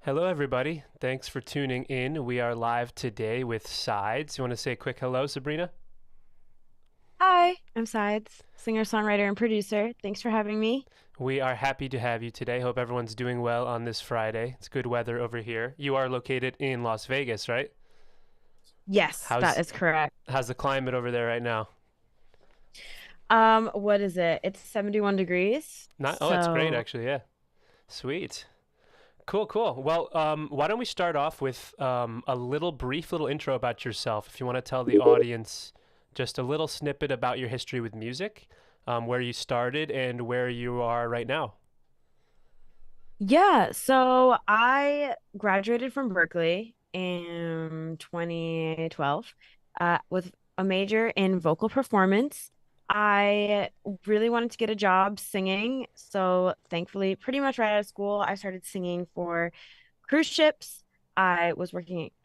Hello, everybody. Thanks for tuning in. We are live today with SEIDS. You want to say a quick hello, Sabrina? Hi, I'm SEIDS, singer, songwriter, and producer. Thanks for having me. We are happy to have you today. Hope everyone's doing well on this Friday. It's good weather over here. You are located in Las Vegas, right? Yes, that How's is correct. how's the climate over there right now? What is it? It's 71 degrees. Not Oh, it's great So, actually. Yeah. Sweet. Cool, cool. Well, why don't we start off with a brief little intro about yourself? If you want to tell the audience just a little snippet about your history with music, where you started and where you are right now. yeah, so I graduated from Berkeley in 2012 with a major in vocal performance. I really wanted to get a job singing. So, thankfully, pretty much right out of school, I started singing for cruise ships. I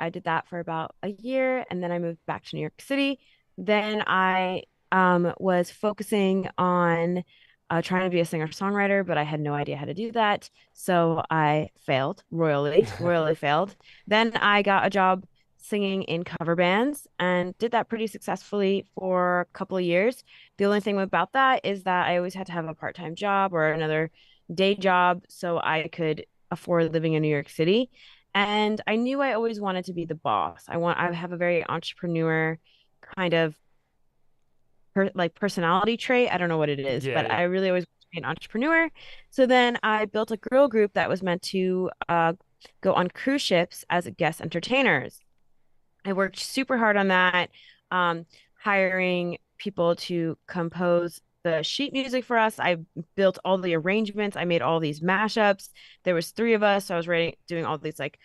did that for about a year, and then I moved back to New York City. Then I was focusing on trying to be a singer-songwriter, but I had no idea how to do that. So I failed royally failed. Then I got a job singing in cover bands and did that pretty successfully for a couple of years. The only thing about that is that I always had to have a part-time job or another day job so I could afford living in New York City. And I knew I always wanted to be the boss. I have a very entrepreneur kind of personality trait. I don't know what it is, Yeah, but yeah. I really always wanted to be an entrepreneur. So then I built a girl group that was meant to go on cruise ships as guest entertainers. I worked super hard on that, um, hiring people to compose the sheet music for us. I built all the arrangements. I made all these mashups. There was three of us, so I was doing all these like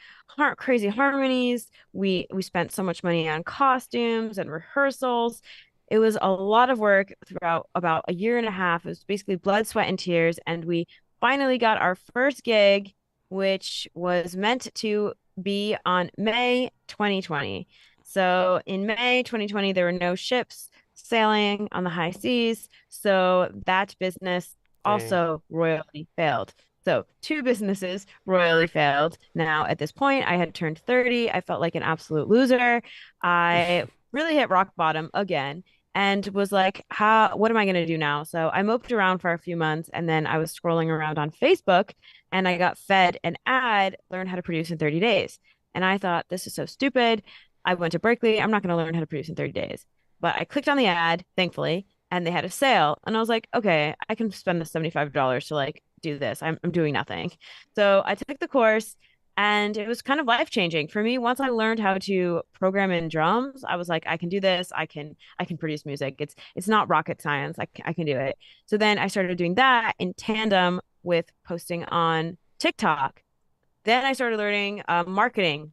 crazy harmonies. We spent so much money on costumes and rehearsals. It was a lot of work throughout about a year and a half. It was basically blood, sweat, and tears, and we finally got our first gig, which was meant to be on May 2020. So in May 2020, there were no ships sailing on the high seas. So that business Dang. also royally failed. So two businesses royally failed. Now, at this point, I had turned 30. I felt like an absolute loser. I really hit rock bottom again and was like, what am I going to do now? So I moped around for a few months and then I was scrolling around on Facebook and I got fed an ad, learn how to produce in 30 days. And I thought, this is so stupid. I went to Berkeley. I'm not going to learn how to produce in 30 days. But I clicked on the ad, thankfully, and they had a sale. And I was like, okay, I can spend the $75 to like do this. I'm doing nothing. So I took the course and it was kind of life changing for me. Once I learned how to program in drums, I was like, I can do this. I can produce music. It's not rocket science. I can do it. So then I started doing that in tandem with posting on TikTok. Then I started learning marketing.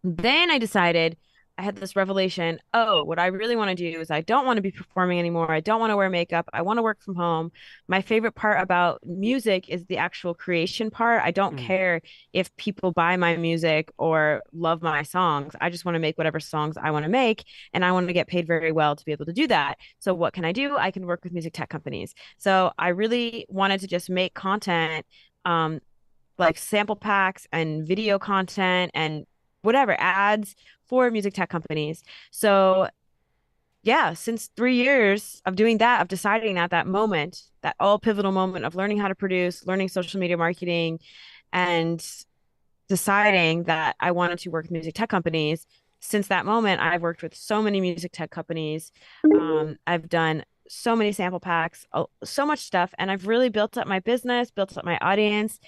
Then I decided I had this revelation. Oh, what I really want to do is I don't want to be performing anymore. I don't want to wear makeup. I want to work from home. My favorite part about music is the actual creation part. I don't Mm. care if people buy my music or love my songs. I just want to make whatever songs I want to make. And I want to get paid very well to be able to do that. So, what can I do? I can work with music tech companies. So, I really wanted to just make content. Like sample packs and video content and whatever ads for music tech companies. So yeah, since 3 years of doing that, of deciding that moment, that all pivotal moment of learning how to produce, learning social media marketing, and deciding that I wanted to work with music tech companies. Since that moment, I've worked with so many music tech companies. I've done so many sample packs, so much stuff, and I've really built up my business, built up my audience,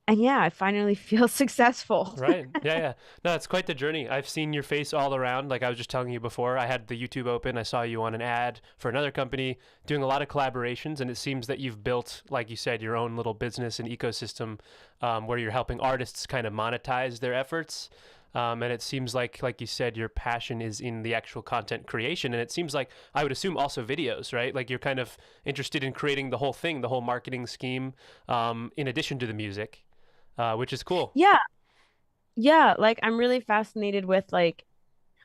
and yeah, I finally feel successful. Right. Yeah, yeah. No, it's quite the journey. I've seen your face all around. Like I was just telling you before, I had the YouTube open. I saw you on an ad for another company doing a lot of collaborations. And it seems that you've built, like you said, your own little business and ecosystem where you're helping artists kind of monetize their efforts. And it seems like you said, your passion is in the actual content creation. And it seems like, I would assume, also videos, right? Like you're kind of interested in creating the whole thing, the whole marketing scheme, in addition to the music, which is cool. Yeah, yeah, like I'm really fascinated with like,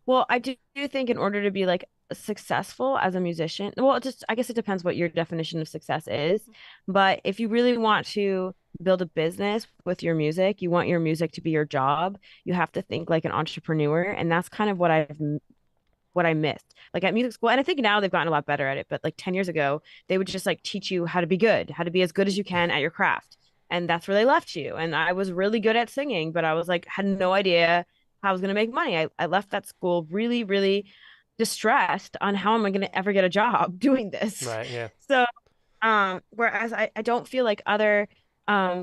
well, I do think in order to be like successful as a musician, well, it just I guess it depends what your definition of success is, but if you really want to build a business with your music, you want your music to be your job, you have to think like an entrepreneur. And that's kind of what I missed. Like at music school, and I think now they've gotten a lot better at it, but like 10 years ago, they would just like teach you how to be good, how to be as good as you can at your craft. And that's where they left you. And I was really good at singing, but I was like, had no idea how I was going to make money. I left that school really, really distressed on how am I going to ever get a job doing this. Right. Yeah. So whereas I don't feel like other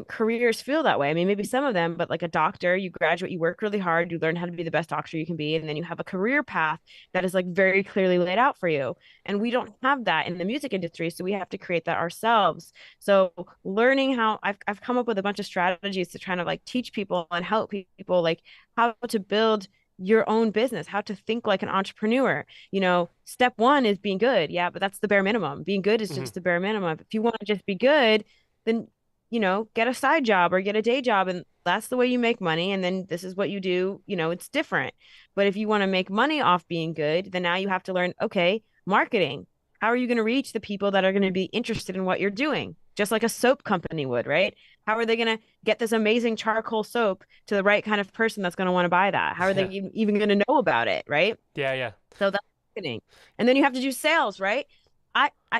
careers feel that way. I mean, maybe some of them, but like a doctor, you graduate, you work really hard, you learn how to be the best doctor you can be, and then you have a career path that is like very clearly laid out for you. And we don't have that in the music industry, so we have to create that ourselves. So learning how I've come up with a bunch of strategies to try to like teach people and help people like how to build your own business, how to think like an entrepreneur. You know, step one is being good. Yeah, but that's the bare minimum. Being good is Hmm. just the bare minimum. If you want to just be good, then, you know, get a side job or get a day job. And that's the way you make money. And then this is what you do. You know, it's different. But if you want to make money off being good, then now you have to learn, okay, marketing. How are you going to reach the people that are going to be interested in what you're doing? Just like a soap company would, right? How are they going to get this amazing charcoal soap to the right kind of person that's going to want to buy that? How are they Yeah. even going to know about it, right? Yeah. Yeah. So that's marketing. And then you have to do sales, right?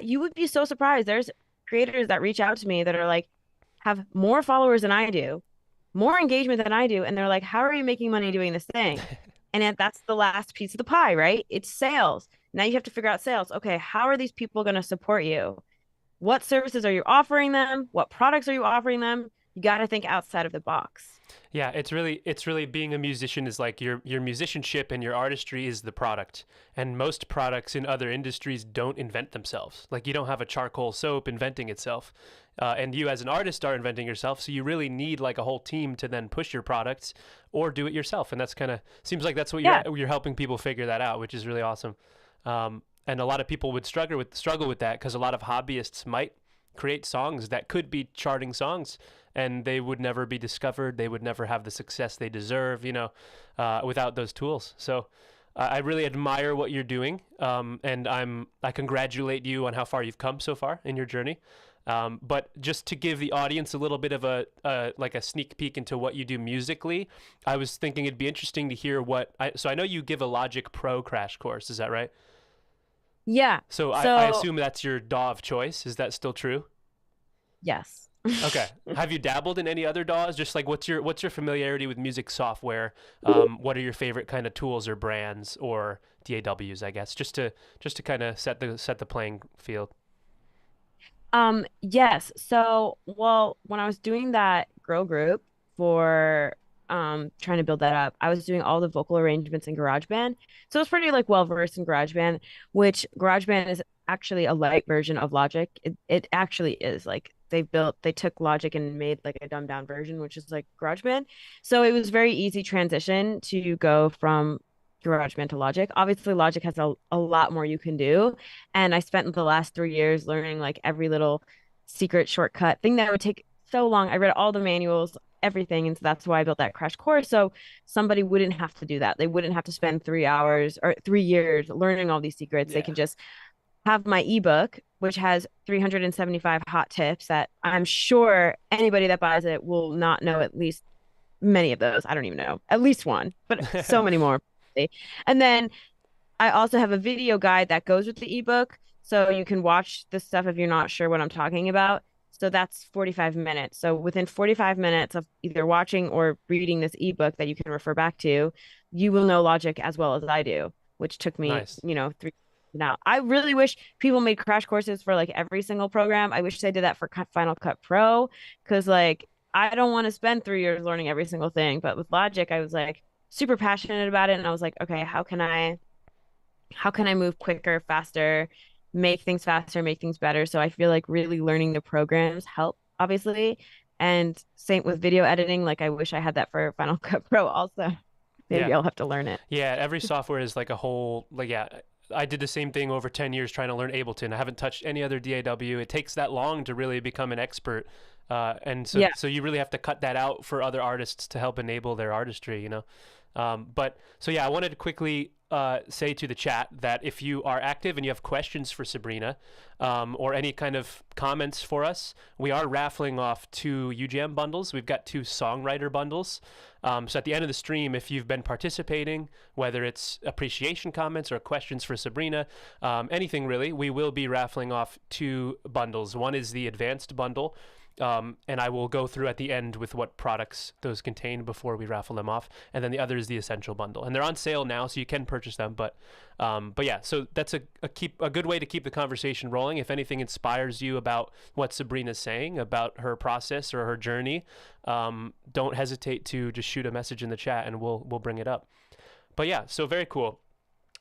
You would be so surprised. There's creators that reach out to me that are like, have more followers than I do, more engagement than I do. And they're like, how are you making money doing this thing? And that's the last piece of the pie, right? It's sales. Now you have to figure out sales. Okay, how are these people going to support you? What services are you offering them? What products are you offering them? You got to think outside of the box. Yeah, it's really being a musician is like your musicianship and your artistry is the product. And most products in other industries don't invent themselves. Like you don't have a charcoal soap inventing itself. And you as an artist are inventing yourself, so you really need like a whole team to then push your products or do it yourself. And that's kind of seems like that's what Yeah. you're helping people figure that out, which is really awesome. And a lot of people would struggle with that because a lot of hobbyists might create songs that could be charting songs and they would never be discovered. They would never have the success they deserve, without those tools. So I really admire what you're doing, and I congratulate you on how far you've come so far in your journey. But just to give the audience a little bit of a sneak peek into what you do musically, I was thinking it'd be interesting to hear so I know you give a Logic Pro crash course. Is that right? Yeah. So I So, assume that's your DAW of choice. Is that still true? yes. Okay. Have you dabbled in any other DAWs? Just like what's your familiarity with music software? What are your favorite kind of tools or brands or DAWs? I guess just to kind of set the playing field. Yes. So, well, when I was doing that girl group for trying to build that up, I was doing all the vocal arrangements in GarageBand. So I was pretty like well versed in GarageBand, which GarageBand is actually a light version of Logic. It actually is like they took Logic and made like a dumbed down version, which is like GarageBand. So it was very easy transition to go from GarageBand to Logic. Obviously, Logic has a lot more you can do. And I spent the last 3 years learning like every little secret shortcut thing that would take so long. I read all the manuals, everything. And so that's why I built that crash course. So somebody wouldn't have to do that. They wouldn't have to spend 3 hours or 3 years learning all these secrets. They Yeah. can just have my ebook, which has 375 hot tips that I'm sure anybody that buys it will not know at least many of those. I don't even know, at least one, but so many more. And then I also have a video guide that goes with the ebook. So you can watch the stuff if you're not sure what I'm talking about. So that's 45 minutes. So within 45 minutes of either watching or reading this ebook that you can refer back to, you will know Logic as well as I do, which took me, Nice. you know, 3 now. I really wish people made crash courses for like every single program. I wish they did that for Final Cut Pro because like I don't want to spend 3 years learning every single thing. But with Logic, I was like super passionate about it and I was like, okay, how can I move quicker, faster, make things better? So I feel like really learning the programs help, obviously. And same with video editing. Like I wish I had that for Final Cut Pro also. Yeah. Maybe I'll have to learn it. Yeah, every software is like a whole like yeah. I did the same thing over 10 years trying to learn Ableton. I haven't touched any other DAW. It takes that long to really become an expert. And so Yeah. so you really have to cut that out for other artists to help enable their artistry. But so yeah, I wanted to quickly say to the chat that if you are active and you have questions for Sabrina, or any kind of comments for us, we are raffling off 2 UJAM bundles. We've got 2 Songwriter bundles. So at the end of the stream, if you've been participating, whether it's appreciation comments or questions for Sabrina, anything really, we will be raffling off 2 bundles. One is the advanced bundle, and I will go through at the end with what products those contain before we raffle them off. And then the other is the essential bundle, and they're on sale now, so you can purchase them. But yeah, so that's a good way to keep the conversation rolling. If anything inspires you about what Sabrina's saying about her process or her journey, don't hesitate to just shoot a message in the chat, and we'll bring it up. But yeah, so very cool.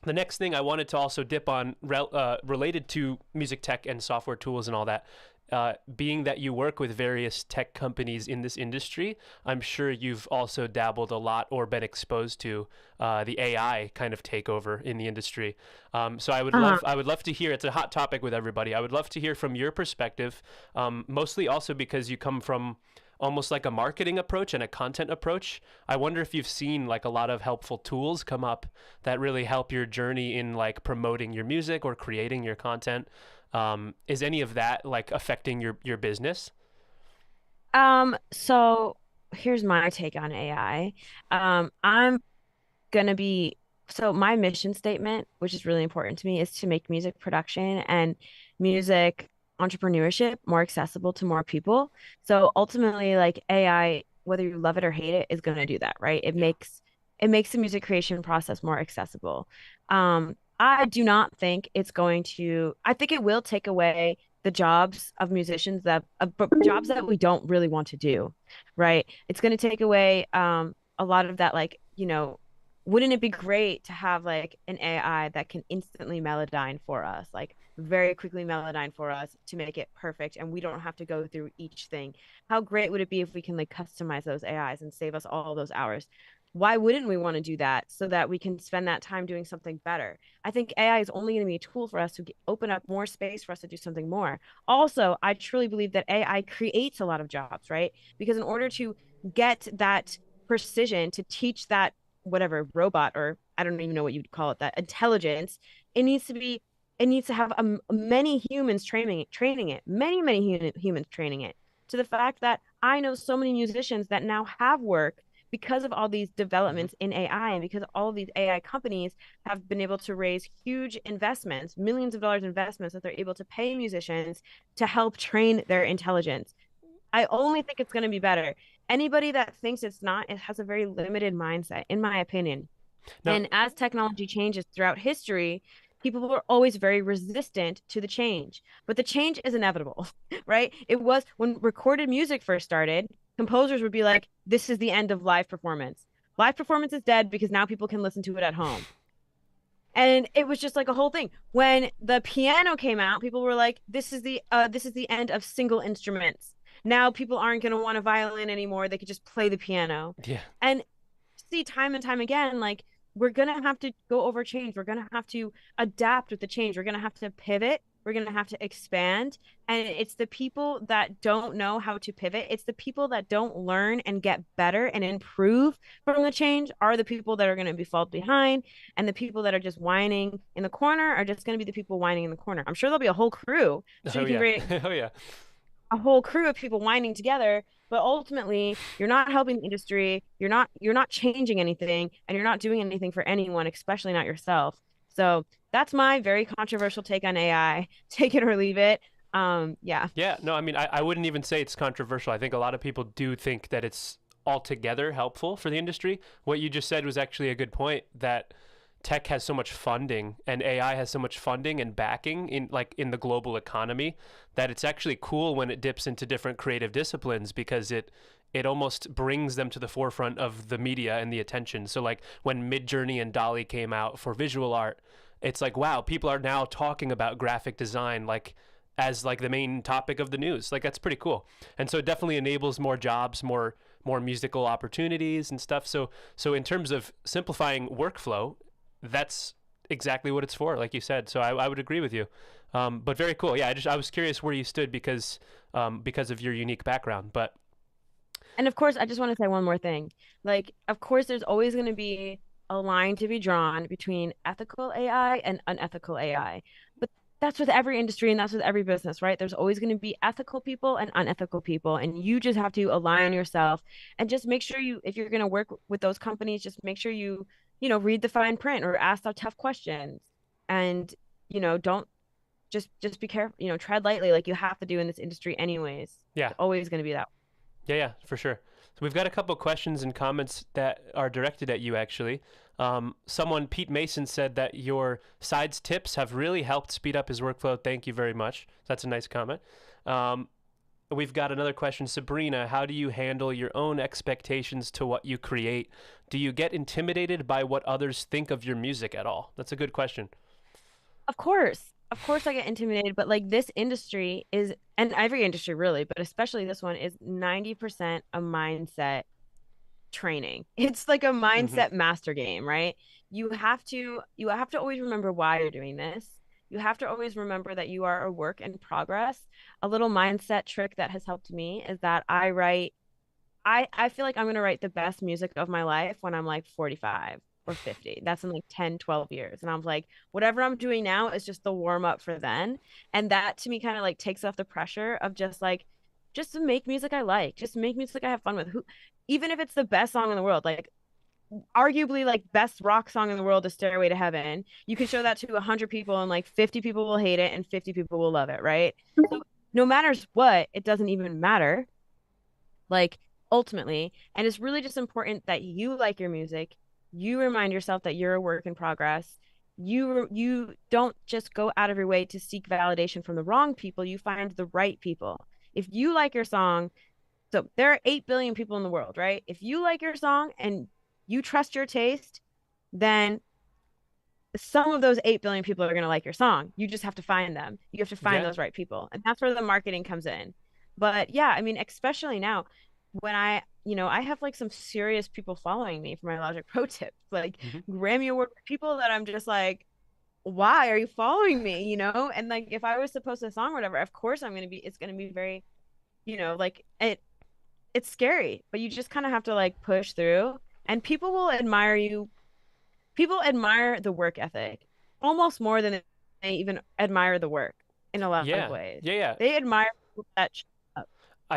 The next thing I wanted to also dip on, related to music tech and software tools and all that, being that you work with various tech companies in this industry, I'm sure you've also dabbled a lot or been exposed to the AI kind of takeover in the industry. So I would love to hear. It's a hot topic with everybody. I would love to hear from your perspective, mostly also because you come from almost like a marketing approach and a content approach. I wonder if you've seen like a lot of helpful tools come up that really help your journey in like promoting your music or creating your content. Is any of that like affecting your business? So here's my take on AI. I'm gonna be so my mission statement, which is really important to me, is to make music production and music entrepreneurship more accessible to more people. So ultimately, like AI, whether you love it or hate it, is gonna do that, right? Yeah. It makes the music creation process more accessible. I do not think it's going to, I think it will take away the jobs of musicians but jobs that we don't really want to do, right? It's going to take away a lot of that, like, wouldn't it be great to have like an AI that can instantly melodyne for us, like very quickly melodyne for us to make it perfect, and we don't have to go through each thing? How great would it be if we can like customize those AIs and save us all those hours? Why wouldn't we want to do that so that we can spend that time doing something better? I think AI is only going to be a tool for us to open up more space for us to do something more. Also, I truly believe that AI creates a lot of jobs, right? Because in order to get that precision to teach that whatever robot, or I don't even know what you'd call it, that intelligence, it needs to be it needs to have many humans training it, many humans training it, to the fact that I know so many musicians that now have work because of all these Mhm. developments in AI, and because all of these AI companies have been able to raise huge investments, millions of dollars investments, that they're able to pay musicians to help train their intelligence. I only think it's going to be better. Anybody that thinks it's not, it has a very limited mindset, in my opinion. Now, And as technology changes throughout history, people were always very resistant to the change. But the change is inevitable, right? It was when recorded music first started, composers would be like, this is the end of live performance. Live performance is dead because now people can listen to it at home. And it was just like a whole thing. When the piano came out, people were like, this is the end of single instruments. Now people aren't going to want a violin anymore. They could just play the piano. yeah. And see time and time again, like, we're gonna have to go over change. We're gonna have to adapt with the change. We're gonna have to pivot. We're gonna have to expand. And it's the people that don't know how to pivot. It's the people that don't learn and get better and improve from the change are the people that are gonna be fall behind. And the people that are just whining in the corner are just gonna be the people whining in the corner. I'm sure there'll be a whole crew. So Oh you can yeah. create Oh yeah. a whole crew of people whining together, but ultimately you're not helping the industry, you're not changing anything, and you're not doing anything for anyone, especially not yourself. So that's my very controversial take on AI. Take it or leave it. Yeah. Yeah, no, I mean, I wouldn't even say it's controversial. I think a lot of people do think that it's altogether helpful for the industry. What you just said was actually a good point, that tech has so much funding and AI has so much funding and backing in the global economy, that it's actually cool when it dips into different creative disciplines, because it almost brings them to the forefront of the media and the attention. So like when Midjourney and Dolly came out for visual art, it's like, wow, people are now talking about graphic design like as like the main topic of the news. Like that's pretty cool. And so it definitely enables more jobs, more musical opportunities and stuff. So in terms of simplifying workflow, that's exactly what it's for, like you said. So I would agree with you. But very cool. Yeah, I was curious where you stood because of your unique background. But And of course, I just want to say one more thing. Like, of course, there's always going to be a line to be drawn between ethical AI and unethical AI. But that's with every industry and that's with every business, right? There's always going to be ethical people and unethical people. And you just have to align yourself and just make sure you, if you're going to work with those companies, just make sure you read the fine print or ask the tough questions. And, don't just be careful, tread lightly like you have to do in this industry anyways. Yeah. It's always going to be that. Yeah, yeah, for sure. So we've got a couple questions and comments that are directed at you, actually. Someone, Pete Mason, said that your SEIDS tips have really helped speed up his workflow. Thank you very much. That's a nice comment. Um, we've got another question. Sabrina, how do you handle your own expectations to what you create? Do you get intimidated by what others think of your music at all? That's a good question. Of course. Of course I get intimidated, but like this industry is, and every industry really, but especially this one is 90% a mindset training. It's like a Hmm. mindset master game, right? You have to always remember why you're doing this. You have to always remember that you are a work in progress. A little mindset trick that has helped me is that I feel like I'm going to write the best music of my life when I'm like 45 or 50. That's in like 10, 12 years. And I'm like, whatever I'm doing now is just the warm up for then. And that to me kind of like takes off the pressure of just to make music I like, just make music I have fun with. Even if it's the best song in the world, like arguably like best rock song in the world is Stairway to Heaven. You can show that to 100 people and like 50 people will hate it and 50 people will love it, right? So no matters what, it doesn't even matter like ultimately. And it's really just important that you like your music. You remind yourself that you're a work in progress. You don't just go out of your way to seek validation from the wrong people. You find the right people. If you like your song, so there are 8 billion people in the world, right? If you like your song and you trust your taste, then some of those 8 billion people are going to like your song. You just have to find them. You have to find Yeah. those right people. And that's where the marketing comes in. But yeah, I mean, especially now when I have like some serious people following me for my Logic Pro tips, like Hmm. Grammy Award people that I'm just like, why are you following me? And like if I was to post a song or whatever, of course it's going to be very, like it's scary, but you just kind of have to like push through and people will admire you. People admire the work ethic almost more than they even admire the work in a lot of Yeah. ways. Yeah, yeah. They admire people that show up.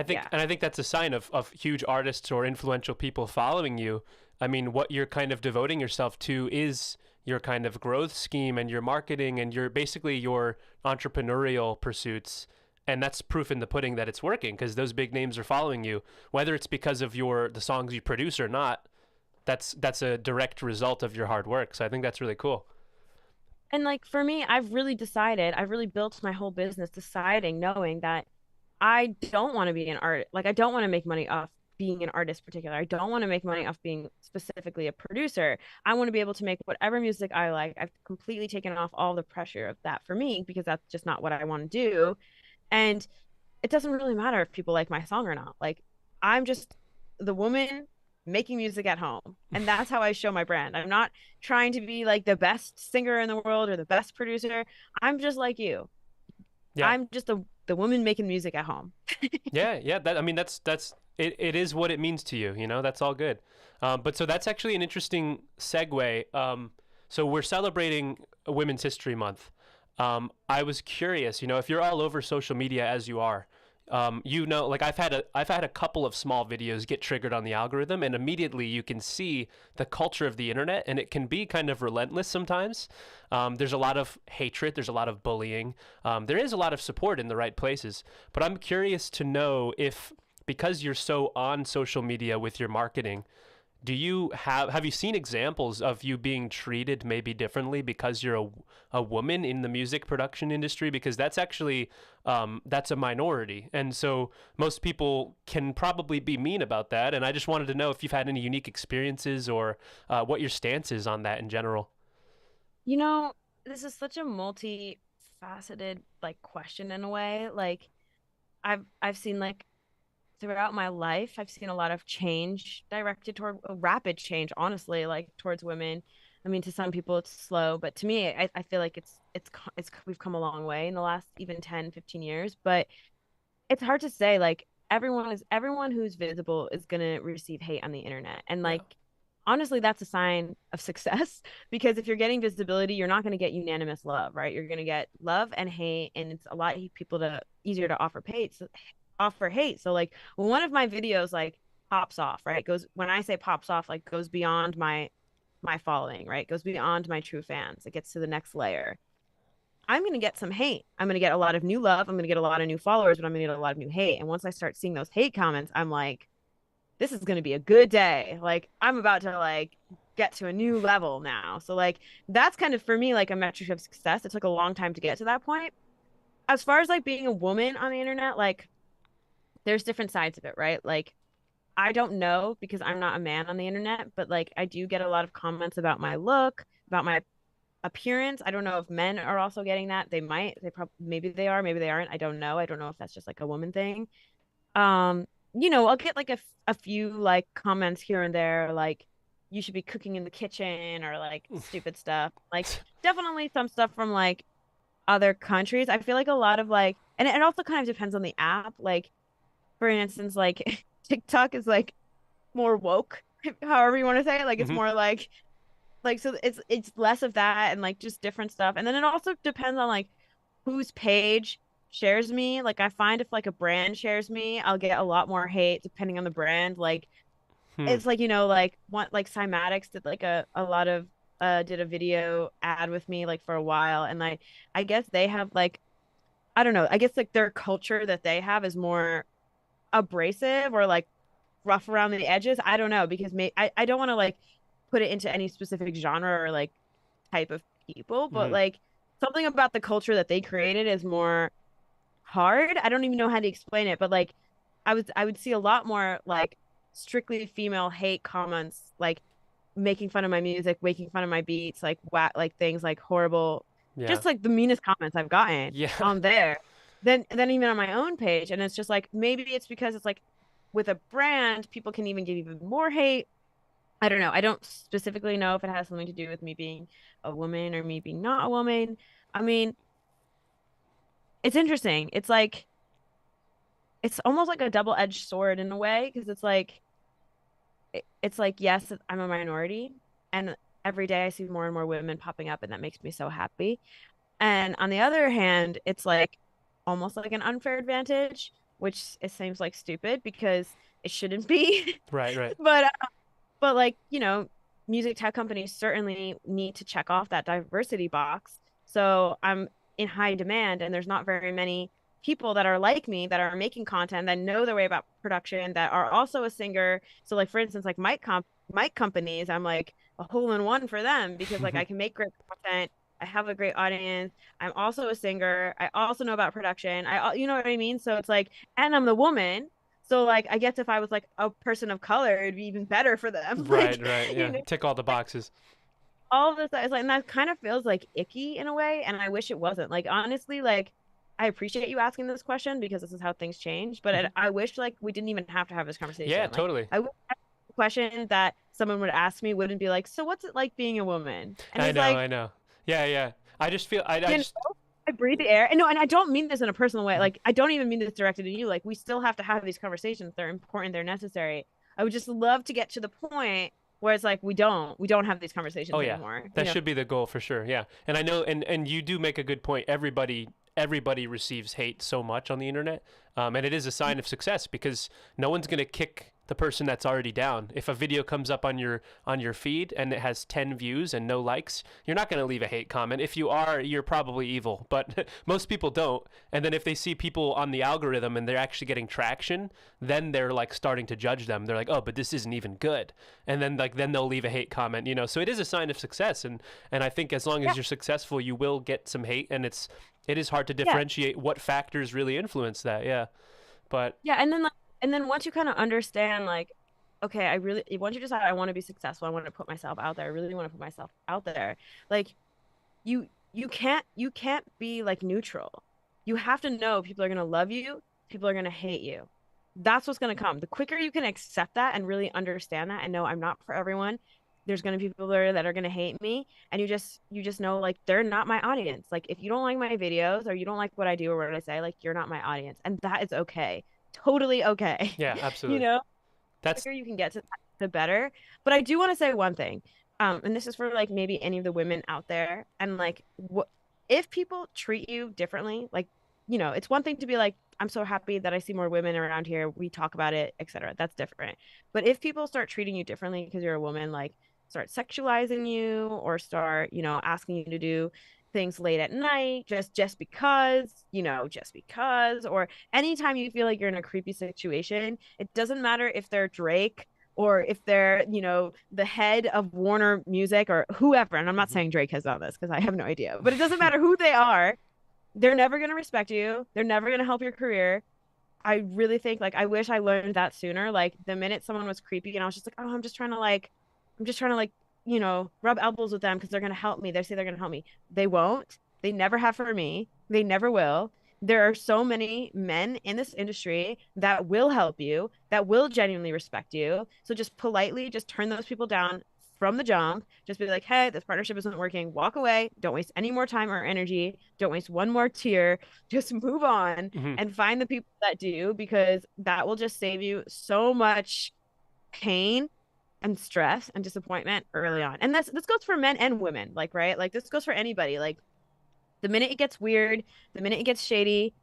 Yeah. I think that's a sign of huge artists or influential people following you. I mean, what you're kind of devoting yourself to is your kind of growth scheme and your marketing and your basically your entrepreneurial pursuits. And that's proof in the pudding that it's working because those big names are following you, whether it's because of the songs you produce or not. That's a direct result of your hard work. So I think that's really cool. And like for me, I've really built my whole business deciding, knowing that I don't want to be an art. Like I don't want to make money off being an artist particular. I don't want to make money off being specifically a producer. I want to be able to make whatever music I like. I've completely taken off all the pressure of that for me because that's just not what I want to do. And it doesn't really matter if people like my song or not. Like I'm just the woman making music at home. And that's how I show my brand. I'm not trying to be like the best singer in the world or the best producer. I'm just like you. Yeah. I'm just the woman making music at home. Yeah, yeah. That I mean, that's it. It is what it means to you. You know, that's all good. But so that's actually an interesting segue. So we're celebrating Women's History Month. I was curious. You know, if you're all over social media as you are, like I've had a couple of small videos get triggered on the algorithm, and immediately you can see the culture of the internet, and it can be kind of relentless sometimes. There's a lot of hatred, there's a lot of bullying, there is a lot of support in the right places. But I'm curious to know if because you're so on social media with your marketing, do you have you seen examples of you being treated maybe differently because you're a woman in the music production industry? Because that's actually that's a minority, and so most people can probably be mean about that. And I just wanted to know if you've had any unique experiences or what your stance is on that in general. You know, this is such a multifaceted like question in a way. Like I've seen like throughout my life, I've seen a lot of change directed toward a rapid change, honestly, like towards women. I mean, to some people it's slow, but to me, I feel like we've come a long way in the last even 10, 15 years. But it's hard to say, like, everyone who's visible is going to receive hate on the internet. And Yeah. like honestly, that's a sign of success because if you're getting visibility, you're not going to get unanimous love, right? You're going to get love and hate, and it's a lot people to easier to offer hate. So like when one of my videos like pops off, right? Goes when I say pops off, like goes beyond my following, right? Goes beyond my true fans. It gets to the next layer. I'm going to get some hate. I'm going to get a lot of new love. I'm going to get a lot of new followers, but I'm going to get a lot of new hate. And once I start seeing those hate comments, I'm like, this is going to be a good day. Like, I'm about to like get to a new level now. So, like, that's kind of for me, like a metric of success. It took a long time to get to that point. As far as like being a woman on the internet, like, there's different sides of it, right? Like, I don't know because I'm not a man on the internet, but like, I do get a lot of comments about my look, about my appearance. I don't know if men are also getting that. They might. They probably maybe they are, maybe they aren't. I don't know. I don't know if that's just like a woman thing. Um, I'll get like a few like comments here and there, like you should be cooking in the kitchen or like stupid stuff. Like definitely some stuff from like other countries. I feel like a lot of like, and it also kind of depends on the app. Like for instance, like TikTok is like more woke, however you want to say it. Like it's Hmm. more like so it's less of that and like just different stuff. And then it also depends on like whose page shares me. Like I find if like a brand shares me, I'll get a lot more hate depending on the brand. Like Hmm. it's like, like one like Cymatics did like a lot of did a video ad with me like for a while. And like I guess they have like I don't know, I guess like their culture that they have is more abrasive or like rough around the edges. I don't know because I don't want to like put it into any specific genre or like type of people, but Hmm. like something about the culture that they created is more hard. I don't even know how to explain it, but like I would see a lot more like strictly female hate comments, like making fun of my music, making fun of my beats, like like things like horrible, Yeah. just like the meanest comments I've gotten Yeah. on there. Then even on my own page, and it's just like maybe it's because it's like with a brand, people can even give even more hate. I don't know. I don't specifically know if it has something to do with me being a woman or me being not a woman. I mean, it's interesting. It's like it's almost like a double-edged sword in a way because it's like yes, I'm a minority and every day I see more and more women popping up and that makes me so happy. And on the other hand, it's like almost like an unfair advantage, which it seems like stupid because it shouldn't be. Right. Right. But like, music tech companies certainly need to check off that diversity box. So I'm in high demand, and there's not very many people that are like me that are making content that know their way about production that are also a singer. So like for instance, like mic companies, I'm like a hole in one for them because like I can make great content. I have a great audience. I'm also a singer. I also know about production. You know what I mean? So it's like, and I'm the woman. So like I guess if I was like a person of color, it'd be even better for them. Right. Like, Right. you Yeah. know, Tick all the boxes. all of this is like and that kind of feels like icky in a way. And I wish it wasn't. Like honestly, like I appreciate you asking this question because this is how things change. But Hmm. I wish like we didn't even have to have this Yeah. conversation. Like Totally. I wish the question that someone would ask me wouldn't be like, so what's it like being a woman? And I it's know. like, I know. Yeah. Yeah. I just feel. I you know, just. I breathe the air. And no, and I don't mean this in a personal way. Mhm. Like, I don't even mean this directed at you. Like, we still have to have these conversations. They're important, they're necessary. I would just love to get to the point where it's like we don't have these Oh conversations yeah, anymore. that should be the goal for sure. Yeah, and I know, and you do make a good point. Everybody receives hate so much on the internet, and it is a sign of success because no one's gonna kick the person that's already down. If a video comes up on your feed and it has 10 views and no likes, you're not gonna leave a hate comment. If you are, you're probably evil, but most people don't. And then if they see people on the algorithm and they're actually getting traction, then they're like starting to judge them. They're like, oh, but this isn't even good, and then they'll leave a hate comment. So it is a sign of success, and I think as long Yeah, as you're successful, you will get some hate, and it is hard to yeah, differentiate what factors really influence that. Yeah, but yeah. And then once you kind of understand, like, okay, once you decide I want to be successful, I want to put myself out there. I really want to put myself out there. Like, you can't be like neutral. You have to know people are gonna love you, people are gonna hate you. That's what's gonna come. The quicker you can accept that and really understand that and know I'm not for everyone, there's gonna be people there that are gonna hate me, and you just know like they're not my audience. Like if you don't like my videos or you don't like what I do or what I say, like you're not my audience, and that is okay. totally okay. Yeah, You absolutely. know, That's quicker you can get to that, the better. But I do want to say one thing. And this is for like maybe any of the women out there. And like, what if people treat you differently? Like, it's one thing to be like, I'm so happy that I see more women around here. We talk about it, etc. That's different. But if people start treating you differently because you're a woman, like start sexualizing you or start, asking you to do things late at night just because, just because, or anytime you feel like you're in a creepy situation, it doesn't matter if they're Drake or if they're, the head of Warner Music or whoever. And I'm not saying Drake has done this because I have no idea, but it doesn't matter who they are. They're never going to respect you. They're never going to help your career. I really think like I wish I learned that sooner. Like the minute someone was creepy and I was just like, oh, I'm just trying to like, rub elbows with them because they're gonna help me. They say they're gonna help me. They won't. They never have for me. They never will. There are so many men in this industry that will help you, that will genuinely respect you. So just politely just turn those people down from the jump. Just be like, hey, this partnership isn't working. Walk away. Don't waste any more time or energy. Don't waste one more tear. Just move on mhm. and find the people that do because that will just save you so much pain and stress and disappointment early on. And this goes for men and women, like right? Like this goes for anybody. Like the minute it gets weird, the minute it gets shady,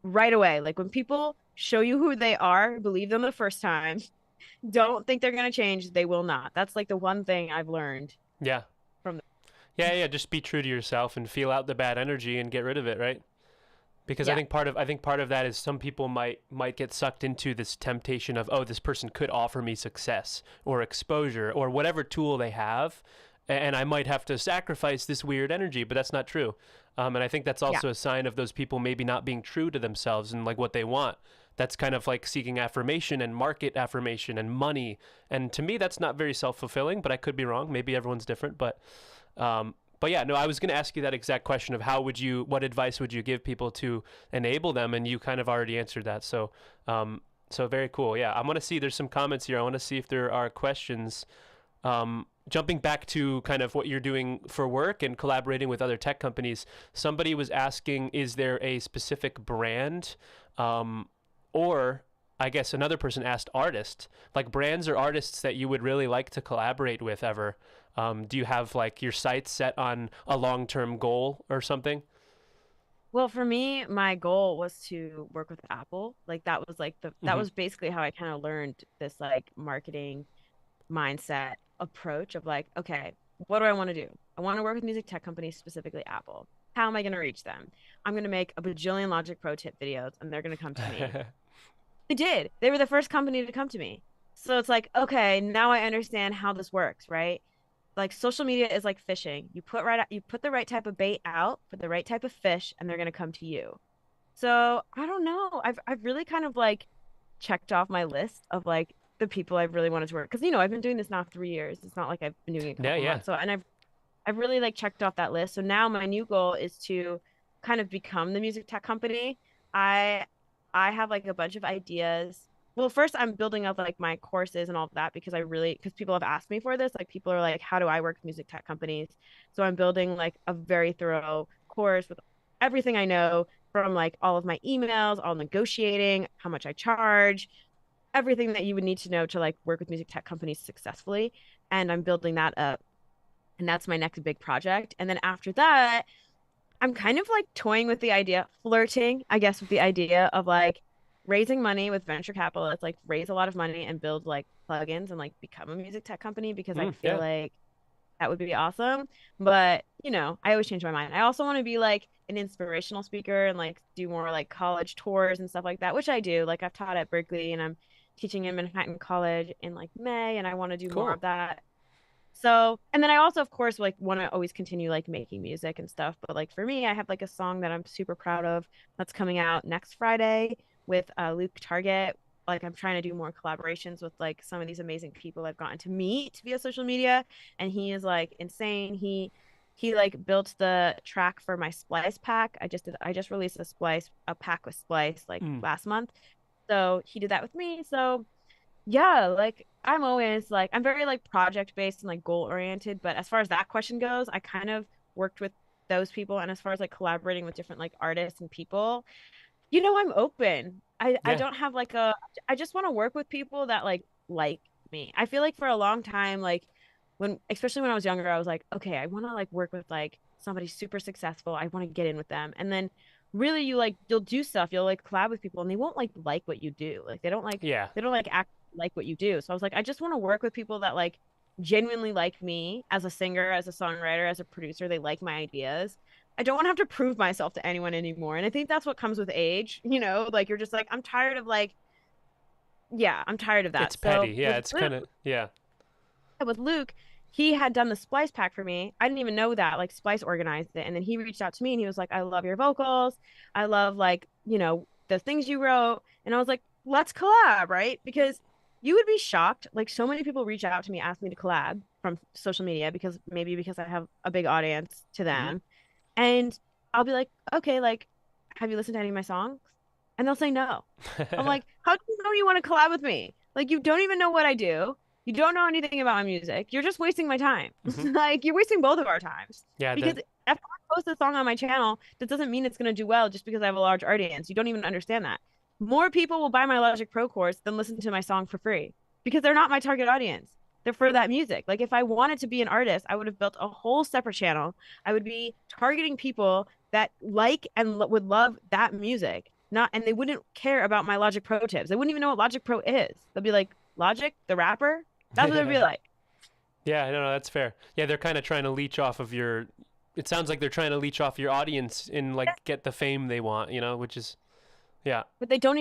right away. Like when people show you who they are, believe them the first time. Don't think they're going to change, they will not. That's like the one thing I've learned Yeah. from Yeah, yeah, just be true to yourself and feel out the bad energy and get rid of it, right? Because yeah. I think part of that is some people might get sucked into this temptation of, oh, this person could offer me success or exposure or whatever tool they have, and I might have to sacrifice this weird energy, but that's not true. And I think that's Yeah. also a sign of those people maybe not being true to themselves and like what they want. That's kind of like seeking affirmation and market affirmation and money. And to me, that's not very self fulfilling, but I could be wrong. Maybe everyone's different. But yeah, no, I was going to ask you that exact question of what advice would you give people to enable them? And you kind of already answered that. So very cool. Yeah, I want to see, there's some comments here. I want to see if there are questions. Jumping back to kind of what you're doing for work and collaborating with other tech companies, somebody was asking, is there a specific brand, or I guess another person asked artist, like brands or artists that you would really like to collaborate with ever? Do you have like your sights set on a long-term goal or something? Well, for me, my goal was to work with Apple. Like that Hmm. was basically how I kind of learned this like marketing mindset approach of like, okay, what do I want to do? I want to work with music tech companies, specifically Apple. How am I going to reach them? I'm going to make a bajillion Logic Pro tip videos and they're going to come to me. They did. They were the first company to come to me. So it's like, okay, now I understand how this works, right? Like social media is like fishing. You put the right type of bait out for the right type of fish and they're going to come to you. So, I don't know. I've really kind of like checked off my list of like the people I've really wanted to work because I've been doing this now 3 years. It's not like I've been doing it a Yeah, couple yeah, months. So and I've really like checked off that list. So now my new goal is to kind of become the music tech company. I I have like a bunch of ideas. Well, first I'm building up like my courses and all of that because people have asked me for this. Like people are like, how do I work with music tech companies? So I'm building like a very thorough course with everything I know from like all of my emails, all negotiating, how much I charge, everything that you would need to know to like work with music tech companies successfully. And I'm building that up. And that's my next big project. And then after that, I'm kind of like toying with the idea, flirting, I guess, with the idea of like raising money with venture capital. It's like raise a lot of money and build like plugins and like become a music tech company because I feel yeah, like that would be awesome. But, I always change my mind. I also want to be like an inspirational speaker and like do more like college tours and stuff like that, which I do. Like I've taught at Berkeley and I'm teaching in Manhattan College in like May and I want to do more cool. of that. So, and then I also, of course, like want to always continue like making music and stuff. But like for me, I have like a song that I'm super proud of that's coming out next Friday with Luke Target. Like I'm trying to do more collaborations with like some of these amazing people I've gotten to meet via social media, and he is like insane. He like built the track for my Splice pack. I just released a pack with Splice like Mm. last month. So he did that with me. So yeah, like I'm always like I'm very like project based and like goal oriented, but as far as that question goes, I kind of worked with those people and as far as like collaborating with different like artists and people, I'm open. I Yeah. don't have like a I just want to work with people that like me. I feel like for a long time, like when especially when I was younger, I was like, okay, I want to like work with like somebody super successful. I want to get in with them. And then really you like you'll do stuff, you'll like collab with people and they won't like what you do. Like Yeah. they don't like act like what you do. So I was like, I just want to work with people that like genuinely like me as a singer, as a songwriter, as a producer. They like my ideas. I don't want to have to prove myself to anyone anymore. And I think that's what comes with age, like you're just like, I'm tired of like, yeah, I'm tired of It's that. petty. So Yeah, it's kind of yeah. With Luke, he had done the Splice pack for me. I didn't even know that. Like Splice organized it. And then he reached out to me and he was like, I love your vocals. I love like, the things you wrote. And I was like, let's collab, right? Because you would be shocked. Like so many people reach out to me, ask me to collab from social media because I have a big audience to Hmm. them. And I'll be like, okay, like, have you listened to any of my songs? And they'll say no. I'm like, how do you know you want to collab with me? Like, you don't even know what I do. You don't know anything about my music. You're just wasting my time. Hmm. Like, you're wasting both of our times. Yeah, Because that if I post a song on my channel, that doesn't mean it's going to do well just because I have a large audience. You don't even understand that. More people will buy my Logic Pro course than listen to my song for free because they're not my target audience. They're for that music. Like, if I wanted to be an artist, I would have built a whole separate channel. I would be targeting people that like and would love that music. Not and they wouldn't care about my Logic Pro tips. They wouldn't even know what Logic Pro is. They'll be like, Logic, the rapper? That's what they'd be like. yeah, no, that's fair. Yeah, they're kind of trying to leech off of your. It sounds like they're trying to leech off your audience and like get the fame they want, which is yeah, But they don't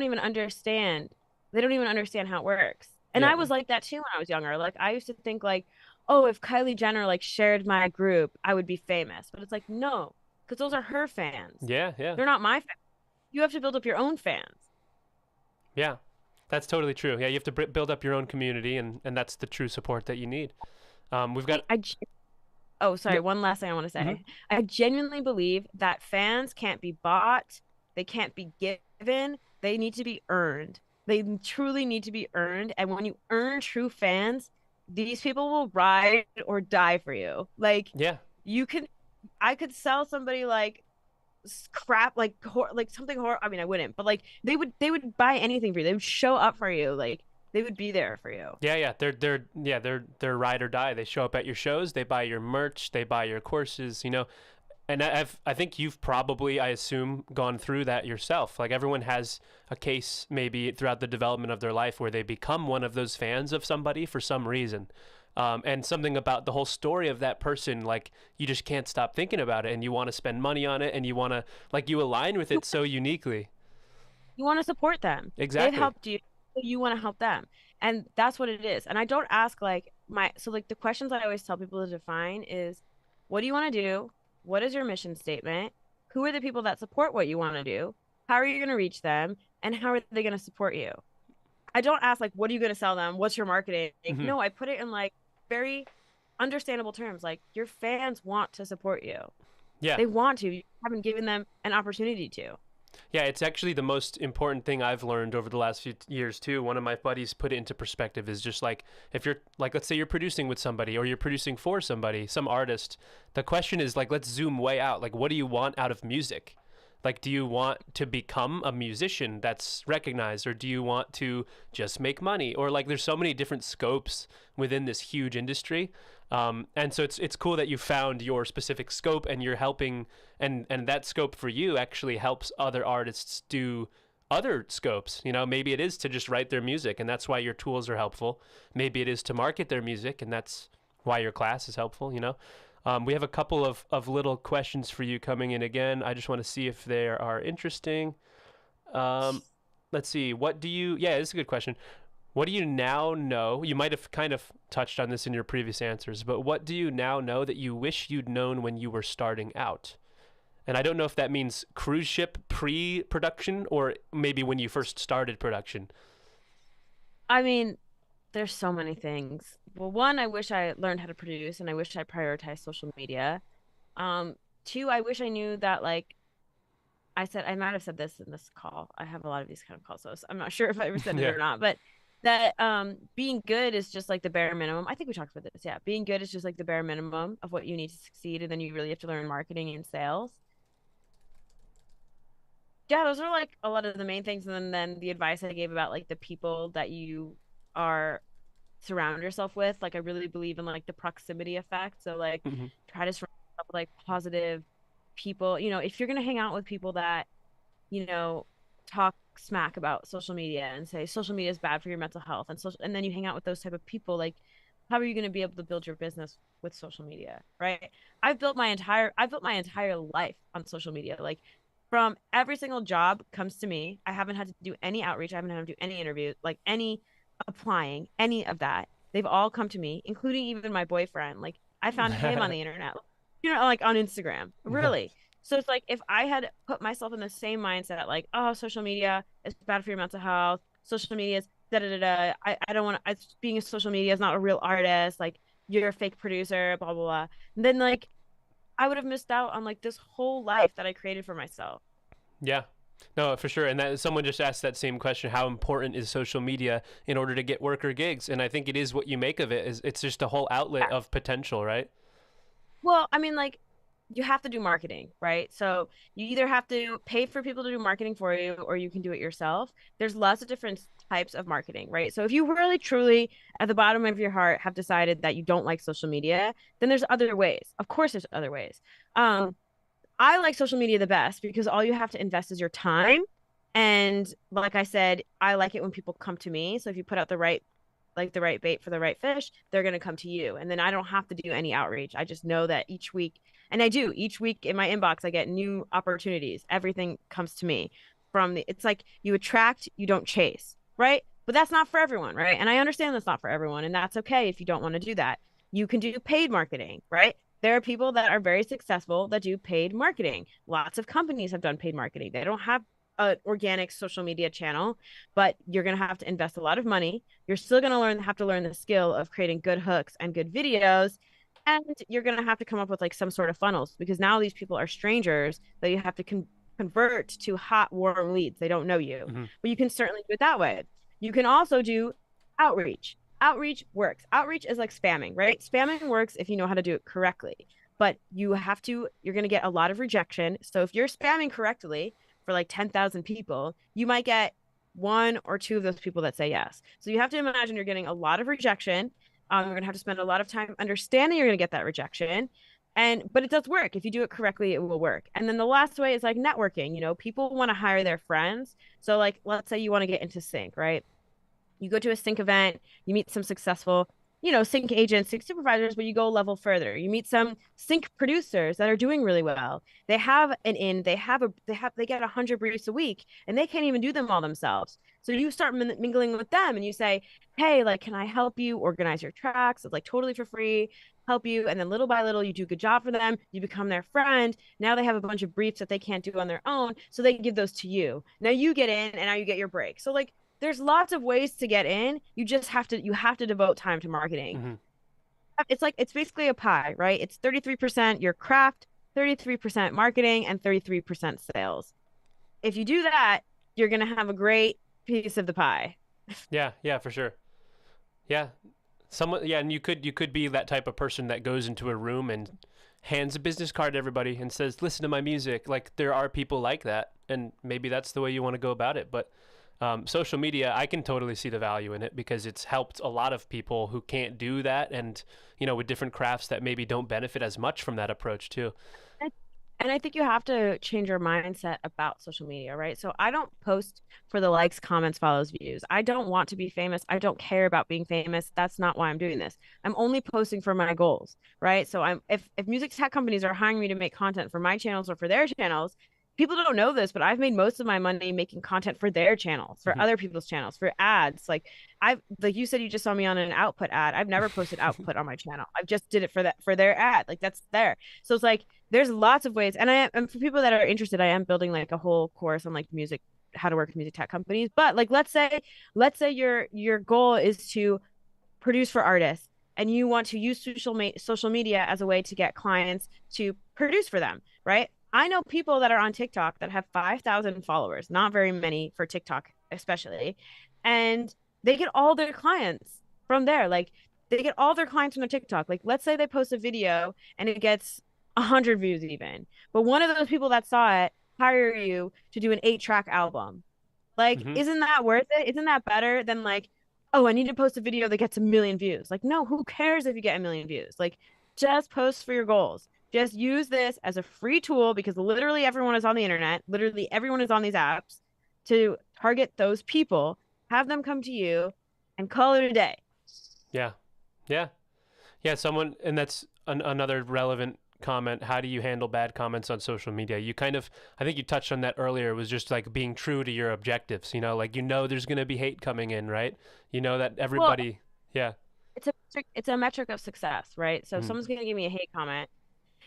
even understand. They don't even understand how it works. And yeah, I was like that too when I was younger. Like I used to think like, oh, if Kylie Jenner like shared my group, I would be famous. But it's like, no, because those are her fans. yeah, yeah, They're not my fans. You have to build up your own fans. yeah. That's totally true. Yeah, you have to build up your own community, and that's the true support that you need. We've got I oh, sorry, no, one last thing I want to hmm say. I genuinely believe that fans can't be bought, they can't be given, they need to be earned. They truly need to be earned. And when you earn true fans, these people will ride or die for you. Like yeah, you can I could sell somebody like crap like something horror. I mean, I wouldn't, but like they would buy anything for you. They would show up for you. Like they would be there for you. yeah, yeah. They're ride or die. They show up at your shows. They buy your merch. They buy your courses. And I think you've probably, I assume, gone through that yourself. Like everyone has a case maybe throughout the development of their life where they become one of those fans of somebody for some reason. And something about the whole story of that person, like you just can't stop thinking about it and you want to spend money on it and you want to, like you align with it so uniquely. You want to support them. They've Exactly. helped you, so you want to help them. And that's what it is. And I don't ask like like the questions I always tell people to define is what do you want to do? What is your mission statement? Who are the people that support what you want to do? How are you going to reach them? And how are they going to support you? I don't ask like what are you going to sell them? What's your marketing? Hmm. No, I put it in like very understandable terms. Like your fans want to support you. Yeah. They want to. You haven't given them an opportunity to. Yeah, it's actually the most important thing I've learned over the last few years too. One of my buddies put it into perspective is just like if you're like let's say you're producing with somebody or you're producing for somebody, some artist, the question is like let's zoom way out. Like what do you want out of music? Like do you want to become a musician that's recognized or do you want to just make money? Or like there's so many different scopes within this huge industry. And so it's cool that you found your specific scope and you're helping and that scope for you actually helps other artists do other scopes. Maybe it is to just write their music and that's why your tools are helpful. Maybe it is to market their music and that's why your class is helpful. We have a couple of little questions for you coming in again. I just want to see if they are interesting. Um, let's see. Yeah, this is a good question. What do you now know? You might have kind of touched on this in your previous answers, but what do you now know that you wish you'd known when you were starting out? And I don't know if that means cruise ship pre-production or maybe when you first started production. I mean, there's so many things. Well, one, I wish I learned how to produce and I wish I prioritized social media. Um, Two, I wish I knew that I might have said this in this call. I have a lot of these kind of calls, so I'm not sure if I ever said it Yeah. or not, but that being good is just like the bare minimum. I think we talked about this. Yeah. Being good is just like the bare minimum of what you need to succeed, and then you really have to learn marketing and sales. yeah, those are like a lot of the main things. And then the advice I gave about like the people that you are surround yourself with. Like I really believe in like the proximity effect. So like Hmm. try to surround yourself with like positive people. You know, if you're gonna hang out with people that, you know, talk smack about social media and say social media is bad for your mental health and social, and then you hang out with those type of people, like how are you going to be able to build your business with social media, right? I've built my entire life on social media. Like from every single job comes to me. I haven't had to do any outreach. I haven't had to do any interviews, like any applying, any of that. They've all come to me, including even my boyfriend. Like I found him on the internet, you know, like on Instagram. Really. So it's like if I had put myself in the same mindset, like, oh, social media is bad for your mental health. Social media is da da da da. I don't want to, being a social media is not a real artist. Like you're a fake producer, blah, blah, blah. And then like I would have missed out on like this whole life that I created for myself. Yeah. No, for sure. And that someone just asked that same question: how important is social media in order to get work or gigs? And I think it is what you make of it. Is it's just a whole outlet Yeah. of potential, right? Well, I mean, like you have to do marketing, right? So you either have to pay for people to do marketing for you or you can do it yourself. There's lots of different types of marketing, right? So if you really truly at the bottom of your heart have decided that you don't like social media, then there's other ways. Of course there's other ways. Um I like social media the best because all you have to invest is your time. And like I said, I like it when people come to me. So if you put out the right bait for the right fish, they're going to come to you. And then I don't have to do any outreach. I just know that each week, and I do each week in my inbox, I get new opportunities. Everything comes to me from it's like you attract, you don't chase, right? But that's not for everyone, right? And I understand that's not for everyone. And that's okay if you don't want to do that. You can do paid marketing, right? There are people that are very successful that do paid marketing. Lots of companies have done paid marketing. They don't have an organic social media channel, but you're going to have to invest a lot of money. You're still going to have to learn the skill of creating good hooks and good videos. And you're going to have to come up with like some sort of funnels because now these people are strangers that you have to convert to hot, warm leads. They don't know you, Hmm. but you can certainly do it that way. You can also do outreach. Outreach works. Outreach is like spamming, right? Spamming works if you know how to do it correctly, but you're going to get a lot of rejection. So if you're spamming correctly for like 10,000 people, you might get one or two of those people that say yes. So you have to imagine you're getting a lot of rejection. You're going to have to spend a lot of time understanding you're going to get that rejection. But it does work. If you do it correctly, it will work. And then the last way is like networking. You know, people want to hire their friends. So like, let's say you want to get into sync, right? You go to a sync event, you meet some successful, you know, sync agents, sync supervisors, but you go a level further. You meet some sync producers that are doing really well. They have an in, they get 100 briefs a week and they can't even do them all themselves. So you start mingling with them and you say, hey, like, can I help you organize your tracks? It's like totally for free, help you. And then little by little, you do a good job for them. You become their friend. Now they have a bunch of briefs that they can't do on their own. So they give those to you. Now you get in and now you get your break. So like, there's lots of ways to get in. You have to devote time to marketing. Hmm. It's basically a pie, right? It's 33% your craft, 33% marketing, and 33% sales. If you do that, you're gonna have a great piece of the pie. Yeah, yeah, for sure. Yeah, someone. Yeah, and you could be that type of person that goes into a room and hands a business card to everybody and says, "Listen to my music." Like there are people like that, and maybe that's the way you want to go about it. But social media, I can totally see the value in it because it's helped a lot of people who can't do that, and with different crafts that maybe don't benefit as much from that approach too. And I think you have to change your mindset about social media, right? So I don't post for the likes, comments, follows, views. I don't want to be famous. I don't care about being famous. That's not why I'm doing this. I'm only posting for my goals, right? So if music tech companies are hiring me to make content for my channels or for their channels, people don't know this, but I've made most of my money making content for their channels, for Hmm. other people's channels, for ads. Like you said, you just saw me on an output ad. I've never posted output on my channel. I've just did it for their ad. Like that's there. So it's like there's lots of ways. And for people that are interested, I am building like a whole course on like music, how to work with music tech companies. But like let's say your goal is to produce for artists and you want to use social media as a way to get clients to produce for them, right? I know people that are on TikTok that have 5,000 followers, not very many for TikTok, especially. And they get all their clients from there. Like they get all their clients from their TikTok. Like let's say they post a video and it gets 100 views even. But one of those people that saw it hire you to do an 8-track album. Like, Hmm. isn't that worth it? Isn't that better than like, oh, I need to post a video that gets 1 million views? Like, no, who cares if you get 1 million views? Like, just post for your goals. Just use this as a free tool because literally everyone is on the internet. Literally everyone is on these apps to target those people, have them come to you and call it a day. Yeah. Yeah. Yeah. Someone, and that's another relevant comment. How do you handle bad comments on social media? You kind of, I think you touched on that earlier. It was just like being true to your objectives, like, there's going to be hate coming in, right? You know that Well, everybody, yeah. it's a metric of success, right? So if Mhm. someone's gonna give me a hate comment,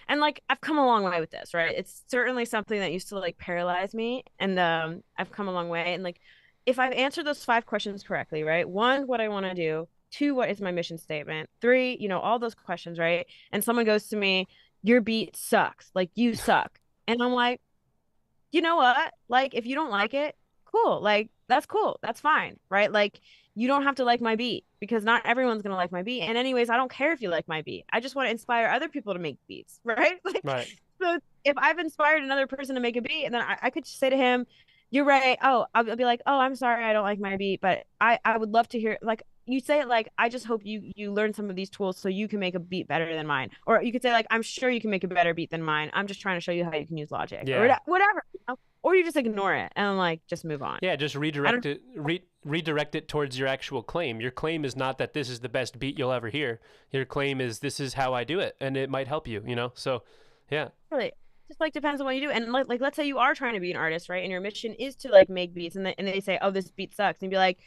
and like I've come a long way with this, right? It's certainly something that used to like paralyze me, and I've come a long way. And like, if I've answered those 5 questions correctly, right? One, what I want to do. Two, what is my mission statement? Three, all those questions, right? And someone goes to me, your beat sucks, like you suck, and I'm like, you know what? Like, if you don't like it, cool. Like, that's cool. That's fine. Right. Like, you don't have to like my beat because not everyone's going to like my beat. And, anyways, I don't care if you like my beat. I just want to inspire other people to make beats. Right. Like, Right. so if I've inspired another person to make a beat, and then I could just say to him, you're right. Oh, I'll be like, oh, I'm sorry. I don't like my beat, but I would love to hear, like, you say it like, I just hope you learn some of these tools so you can make a beat better than mine. Or you could say like, I'm sure you can make a better beat than mine. I'm just trying to show you how you can use Logic or Yeah. whatever. Or you just ignore it and like just move on. Yeah, just I don't redirect it towards your actual claim. Your claim is not that this is the best beat you'll ever hear. Your claim is this is how I do it, and it might help you. So, yeah. really, just like depends on what you do. And like let's say you are trying to be an artist, right? And your mission is to like make beats, and they say, oh, this beat sucks, and you be like,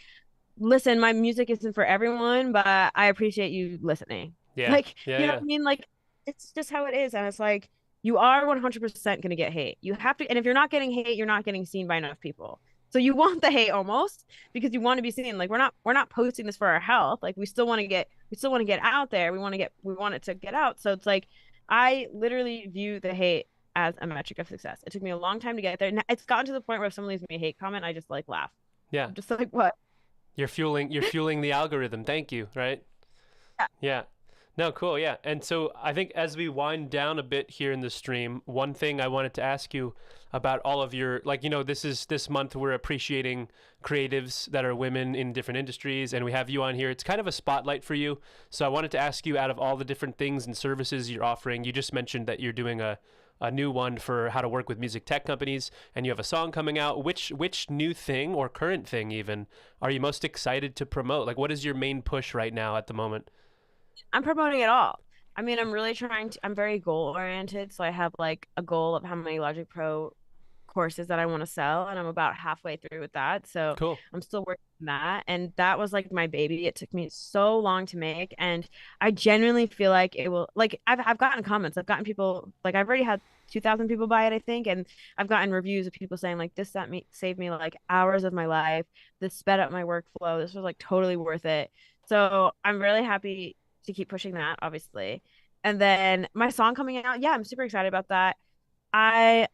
listen, my music isn't for everyone, but I appreciate you listening. Yeah. Like, Yeah, you know what yeah. I mean? Like, it's just how it is. And it's like, you are 100% going to get hate. You have to, and if you're not getting hate, you're not getting seen by enough people. So you want the hate almost because you want to be seen. Like, we're not posting this for our health. Like, we still want to get out there. We want it to get out. So it's like, I literally view the hate as a metric of success. It took me a long time to get there. And it's gotten to the point where if someone leaves me a hate comment, I just like laugh. Yeah. I'm just like, what? You're fueling the algorithm. Thank you, right? Yeah. Yeah. No, cool. Yeah. And so I think as we wind down a bit here in the stream, one thing I wanted to ask you about all of your, like, this month we're appreciating creatives that are women in different industries, and we have you on here. It's kind of a spotlight for you. So I wanted to ask you, out of all the different things and services you're offering, you just mentioned that you're doing a new one for how to work with music tech companies, and you have a song coming out. Which new thing or current thing even are you most excited to promote? Like, what is your main push right now at the moment? I'm promoting it all. I mean, I'm very goal oriented. So I have like a goal of how many Logic Pro courses that I want to sell. And I'm about halfway through with that. So Cool. I'm still working on that. And that was like my baby. It took me so long to make. And I genuinely feel like it will, like, I've gotten comments. I've gotten people, like, I've already had 2,000 people buy it, I think. And I've gotten reviews of people saying, like, this saved me like hours of my life. This sped up my workflow. This was like totally worth it. So I'm really happy to keep pushing that, obviously. And then my song coming out, yeah, I'm super excited about that. I,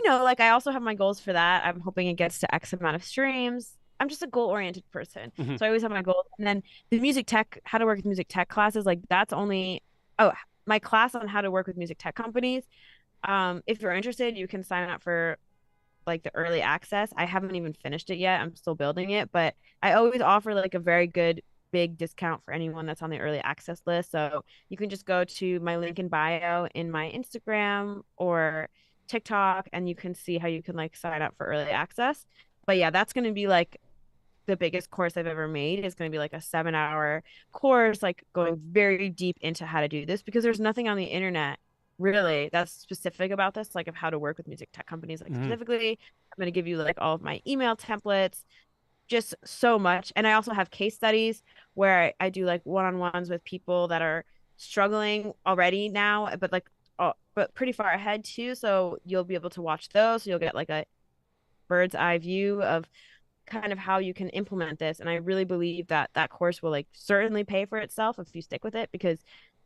like I also have my goals for that. I'm hoping it gets to X amount of streams. I'm just a goal oriented person. Hmm. So I always have my goals. And then the music tech, how to work with music tech classes, like that's only, oh, my class on how to work with music tech companies. If you're interested, you can sign up for like the early access. I haven't even finished it yet. I'm still building it, but I always offer like a very good big discount for anyone that's on the early access list. So you can just go to my link in bio in my Instagram or TikTok and you can see how you can like sign up for early access. But yeah, that's going to be like the biggest course I've ever made. Is going to be like a 7-hour course, like going very deep into how to do this because there's nothing on the internet really that's specific about this, like of how to work with music tech companies. Like Hmm. specifically, I'm going to give you like all of my email templates, just so much. And I also have case studies where I do like one-on-ones with people that are struggling already now, but like, oh, but pretty far ahead too. So you'll be able to watch those. So you'll get like a bird's eye view of kind of how you can implement this. And I really believe that that course will like certainly pay for itself if you stick with it because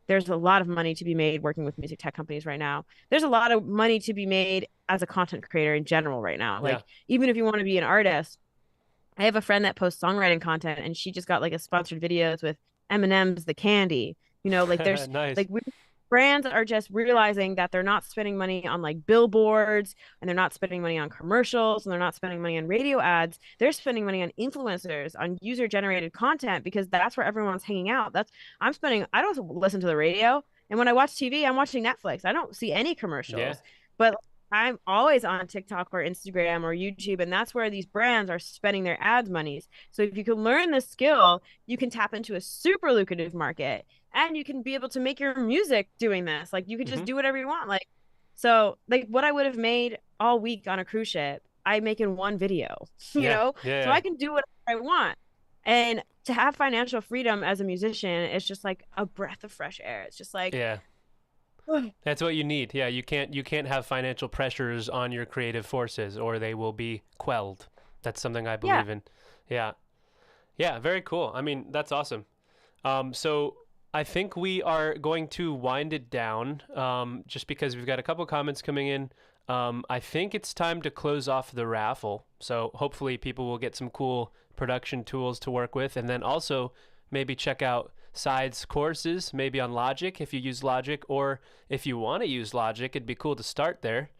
there's a lot of money to be made working with music tech companies right now. There's a lot of money to be made as a content creator in general right now. Yeah. Like even if you want to be an artist, I have a friend that posts songwriting content and she just got like a sponsored videos with M&M's The Candy. Like there's Nice. like brands are just realizing that they're not spending money on like billboards, and they're not spending money on commercials, and they're not spending money on radio ads. They're spending money on influencers, on user generated content, because that's where everyone's hanging out. That's I don't listen to the radio. And when I watch TV, I'm watching Netflix. I don't see any Yeah. commercials. But I'm always on TikTok or Instagram or YouTube, and that's where these brands are spending their ads monies. So if you can learn this skill, you can tap into a super lucrative market, and you can be able to make your music doing this. Like you could just Hmm. do whatever you want. Like what I would have made all week on a cruise ship, I make in one video, you Yeah. know? Yeah. So Yeah. I can do whatever I want. And to have financial freedom as a musician, it's just like a breath of fresh air. It's just like, Yeah. That's what you need. Yeah, you can't have financial pressures on your creative forces or they will be quelled. That's something I yeah. believe in. Yeah. Yeah, very cool. I mean, that's awesome. So I think we are going to wind it down just because we've got a couple comments coming in. I think it's time to close off the raffle. So hopefully people will get some cool production tools to work with. And then also maybe check out SEIDS courses, maybe on Logic if you use Logic, or if you want to use Logic, it'd be cool to start there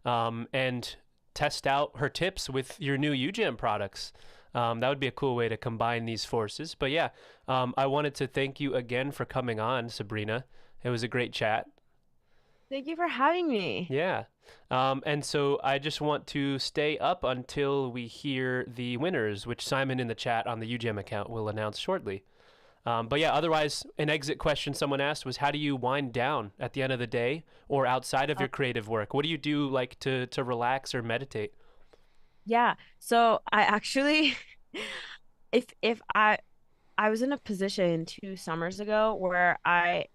and test out her tips with your new UJAM products. That would be a cool way to combine these forces. But yeah, I wanted to thank you again for coming on, Sabrina. It was a great chat. Thank you for having me. Yeah. And so I just want to stay up until we hear the winners, which Simon in the chat on the UGM account will announce shortly. But yeah, otherwise, an exit question someone asked was, how do you wind down at the end of the day or outside of Uh, your creative work? What do you do like to relax or meditate? yeah. So I actually, if I was in a position 2 summers ago where I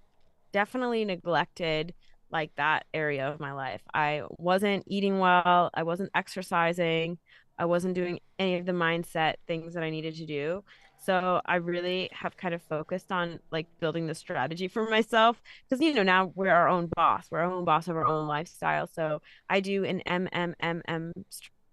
definitely neglected like that area of my life. I wasn't eating well, I wasn't exercising, I wasn't doing any of the mindset things that I needed to do. So I really have kind of focused on like building the strategy for myself, because now we're our own boss. We're our own boss of our own lifestyle. So I do an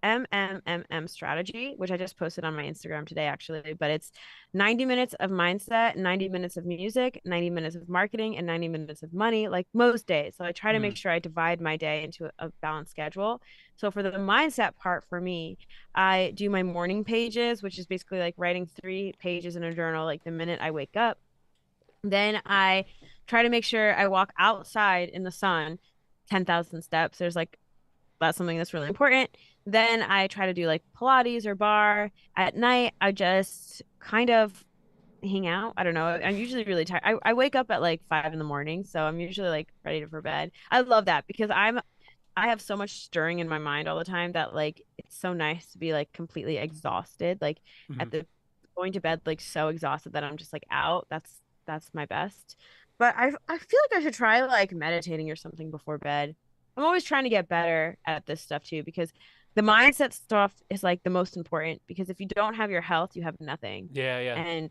MMM strategy, which I just posted on my Instagram today, actually. But it's 90 minutes of mindset, 90 minutes of music, 90 minutes of marketing, and 90 minutes of money, like most days. So I try to Mm, make sure I divide my day into a balanced schedule. So for the mindset part for me, I do my morning pages, which is basically like writing 3 pages in a journal, like the minute I wake up. Then I try to make sure I walk outside in the sun 10,000 steps. That's something that's really important. Then I try to do like Pilates or bar. At night, I just kind of hang out. I don't know. I'm usually really tired. I wake up at like 5 in the morning, so I'm usually like ready for bed. I love that because I have so much stirring in my mind all the time that like it's so nice to be like completely exhausted. Like mhm. at the going to bed like so exhausted that I'm just like out. That's my best. But I feel like I should try like meditating or something before bed. I'm always trying to get better at this stuff too, because the mindset stuff is like the most important, because if you don't have your health, you have nothing. Yeah, yeah. And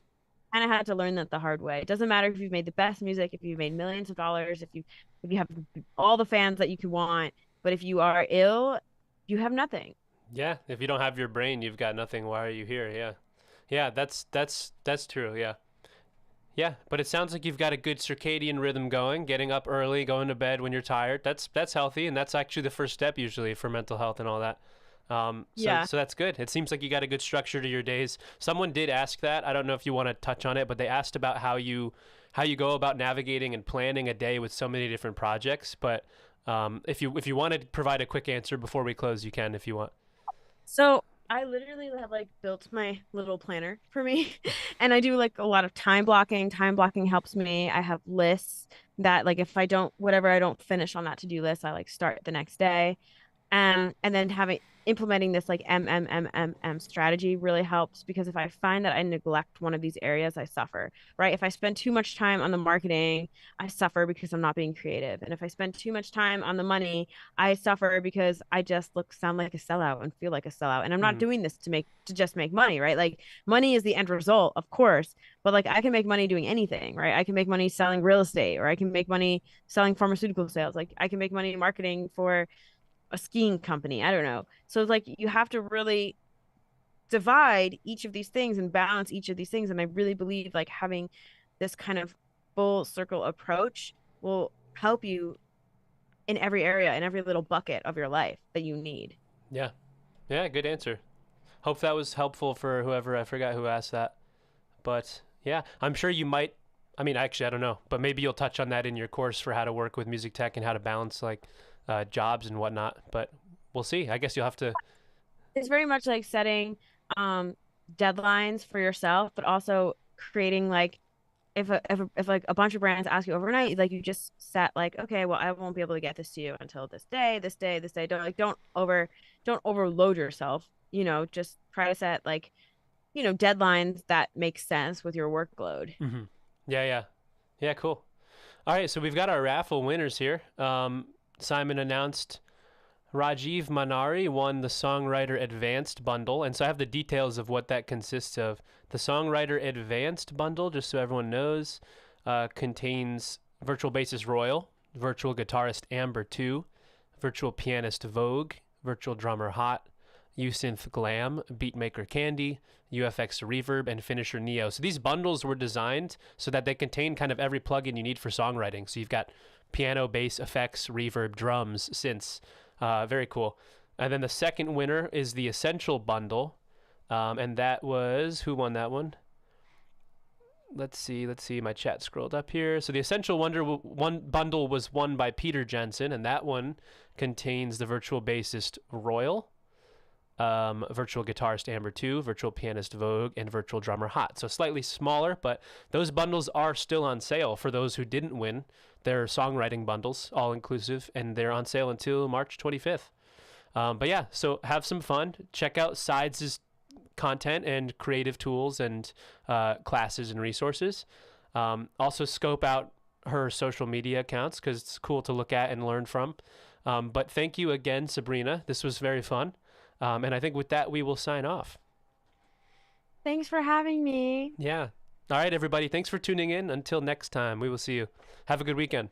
kind of had to learn that the hard way. It doesn't matter if you've made the best music, if you've made millions of dollars, if you have all the fans that you could want, but if you are ill, you have nothing. Yeah, if you don't have your brain, you've got nothing. Why are you here? Yeah. Yeah, that's true. Yeah. Yeah, but it sounds like you've got a good circadian rhythm going, getting up early, going to bed when you're tired. That's healthy, and that's actually the first step usually for mental health and all that. So Yeah. so that's good. It seems like you got a good structure to your days. Someone did ask that. I don't know if you want to touch on it, but they asked about how you go about navigating and planning a day with so many different projects. But if you want to provide a quick answer before we close, you can if you want. So I literally have like built my little planner for me and I do like a lot of time blocking. Time blocking helps me. I have lists that like if I don't whatever I don't finish on that to-do list, I like start the next day. And then having implementing this like strategy really helps, because if I find that I neglect one of these areas, I suffer, right? If I spend too much time on the marketing, I suffer because I'm not being creative. And if I spend too much time on the money, I suffer because I just sound like a sellout and feel like a sellout. And I'm not Mm, doing this to just make money, right? Like money is the end result, of course, but like I can make money doing anything, right? I can make money selling real estate, or I can make money selling pharmaceutical sales. Like I can make money marketing for a skiing company. I don't know. So it's like you have to really divide each of these things and balance each of these things. And I really believe like having this kind of full circle approach will help you in every area, in every little bucket of your life that you need. Yeah. Yeah, good answer. Hope that was helpful for whoever. I forgot who asked that. But yeah, I'm sure you might. I mean, actually, I don't know, but maybe you'll touch on that in your course for how to work with music tech and how to balance like jobs and whatnot. But we'll see. I guess you'll have to. It's very much like setting um deadlines for yourself, but also creating like if like a bunch of brands ask you overnight, like you just set like, okay, well, I won't be able to get this to you until this day, this day, this day. Don't overload yourself. Just try to set like, deadlines that make sense with your workload. Hmm. Yeah, yeah, yeah. Cool. All right, so we've got our raffle winners here. Simon announced Rajiv Manari won the Songwriter Advanced bundle, and so I have the details of what that consists of. The Songwriter Advanced bundle, just so everyone knows, contains virtual bassist Royal, virtual guitarist Amber 2, virtual pianist Vogue, virtual drummer Hot, USynth Glam, Beatmaker Candy, UFX Reverb, and Finisher Neo. So these bundles were designed so that they contain kind of every plugin you need for songwriting. So you've got piano, bass, effects, reverb, drums, synths. Very cool. And then the second winner is the Essential bundle. And that was, who won that one? Let's see. My chat scrolled up here. So the Essential one bundle was won by Peter Jensen, and that one contains the virtual bassist Royal, virtual guitarist Amber 2, virtual pianist Vogue, and virtual drummer Hot. So slightly smaller, but those bundles are still on sale for those who didn't win. They're songwriting bundles, all inclusive, and they're on sale until March 25th. But yeah, so have some fun. Check out SEIDS' content and creative tools and classes and resources. Also scope out her social media accounts because it's cool to look at and learn from. But thank you again, Sabrina. This was very fun. And I think with that, we will sign off. Thanks for having me. Yeah. All right, everybody. Thanks for tuning in. Until next time, we will see you. Have a good weekend.